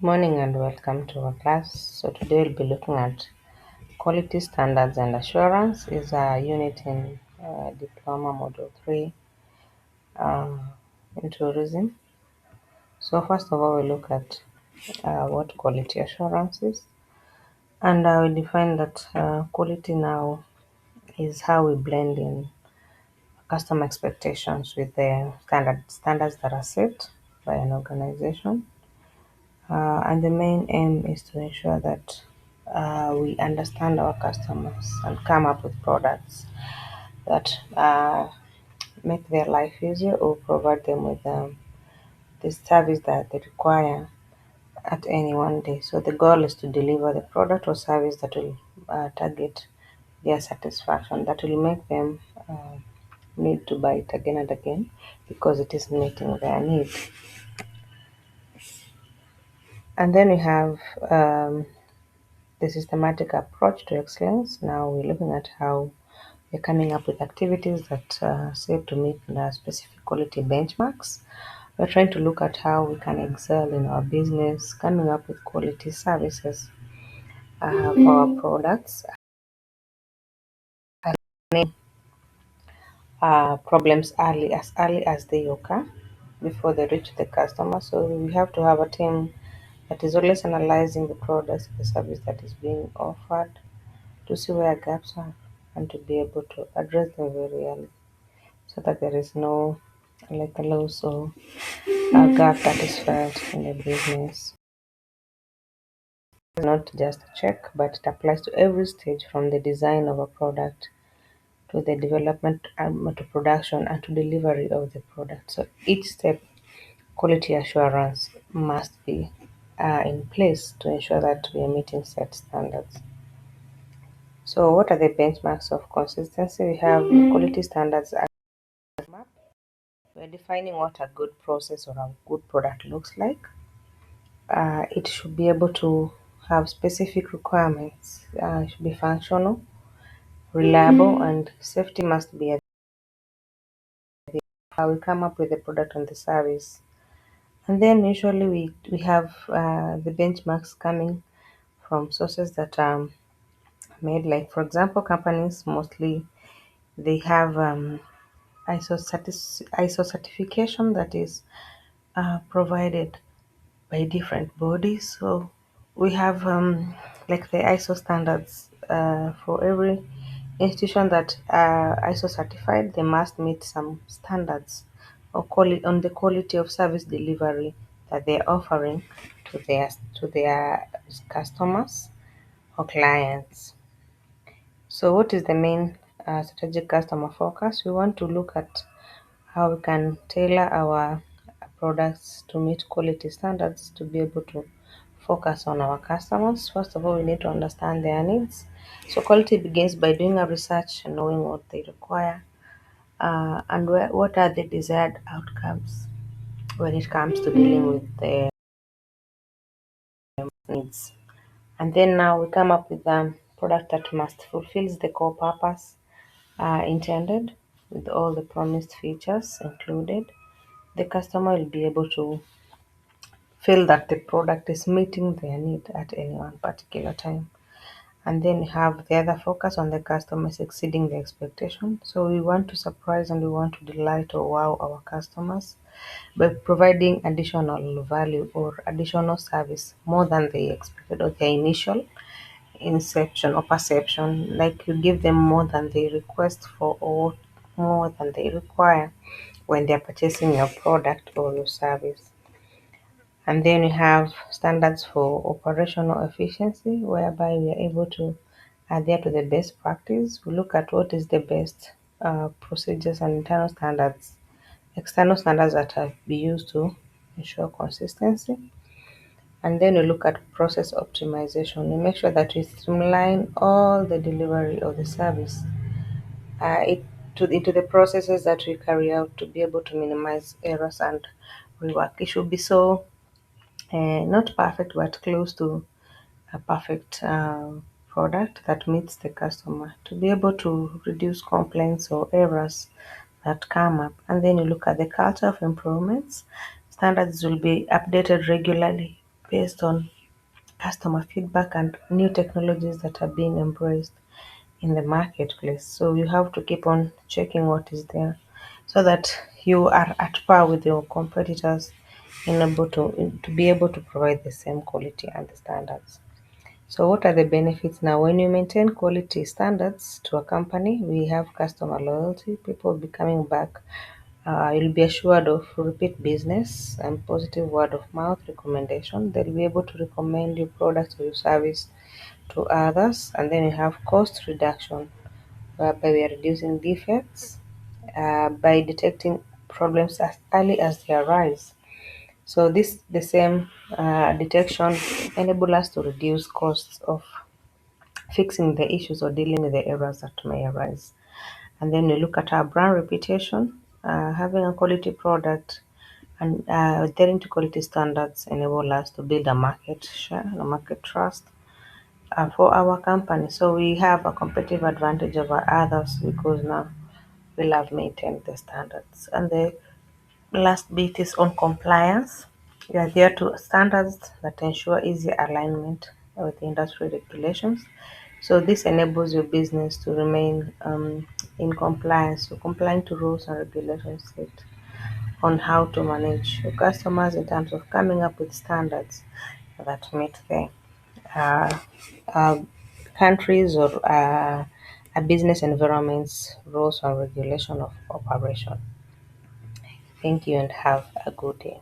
Morning and welcome to our class. So today we'll be looking at quality standards and assurance is a unit in diploma module 3 uh, in tourism. So first of all we look at what quality assurance is, and we define that quality now is how we blend in customer expectations with the standards that are set by an organization. And the main aim is to ensure that we understand our customers and come up with products that make their life easier or provide them with the service that they require at any one day. So the goal is to deliver the product or service that will target their satisfaction, that will make them need to buy it again and again because it is meeting their need. And then we have the systematic approach to excellence. Now we're looking at how we're coming up with activities that serve to meet the specific quality benchmarks. We're trying to look at how we can excel in our business, coming up with quality services for our products, and problems early as they occur before they reach the customer. So we have to have a team that is always analyzing the products, the service that is being offered, to see where gaps are and to be able to address them very early so that there is no like a loss or a gap that is felt in the business. It's not just a check, but it applies to every stage from the design of a product to the development to production and to delivery of the product. So each step, quality assurance must be in place to ensure that we are meeting set standards. So what are the benchmarks of consistency? We have quality standards map. We're defining what a good process or a good product looks like. It should be able to have specific requirements. It should be functional, reliable, and safety must be at how we come up with the product and the service. And then usually we have the benchmarks coming from sources that are made. Like for example, companies mostly they have ISO certification that is provided by different bodies. So we have like the ISO standards for every institution that are ISO certified. They must meet some standards or on the quality of service delivery that they're offering to their customers or clients. So what is the main strategic customer focus? We want to look at how we can tailor our products to meet quality standards to be able to focus on our customers. First of all, we need to understand their needs. So quality begins by doing a research and knowing what they require and what are the desired outcomes when it comes to dealing with their needs. And then now we come up with a product that must fulfills the core purpose intended with all the promised features included. The customer will be able to feel that the product is meeting their need at any one particular time. And then have the other focus on the customers exceeding the expectation. So we want to surprise and we want to delight or wow our customers by providing additional value or additional service more than they expected or their initial inception or perception. Like you give them more than they request for or more than they require when they are purchasing your product or your service. And then we have standards for operational efficiency, whereby we are able to adhere to the best practice. We look at what is the best procedures and internal standards, external standards that have been used to ensure consistency. And then we look at process optimization. We make sure that we streamline all the delivery of the service into the processes that we carry out to be able to minimize errors and rework. It should be so not perfect, but close to a perfect product that meets the customer to be able to reduce complaints or errors that come up. And then you look at the culture of improvements. Standards will be updated regularly based on customer feedback and new technologies that are being embraced in the marketplace. So you have to keep on checking what is there so that you are at par with your competitors to be able to provide the same quality and the standards. So what are the benefits now? When you maintain quality standards to a company, we have customer loyalty, people will be coming back. You'll be assured of repeat business and positive word of mouth recommendation. They'll be able to recommend your product or your service to others. And then you have cost reduction, whereby we are reducing defects by detecting problems as early as they arise. So this the same detection enable us to reduce costs of fixing the issues or dealing with the errors that may arise. And then we look at our brand reputation, having a quality product and adhering to quality standards enable us to build a market share and a market trust for our company. So we have a competitive advantage over others because now we'll have maintained the standards. And the last bit is on compliance. We adhere to standards that ensure easy alignment with industry regulations. So this enables your business to remain in compliance, so complying to rules and regulations set on how to manage your customers in terms of coming up with standards that meet the uh, uh, countries or a business environment's rules and regulation of operation. Thank you and have a good day.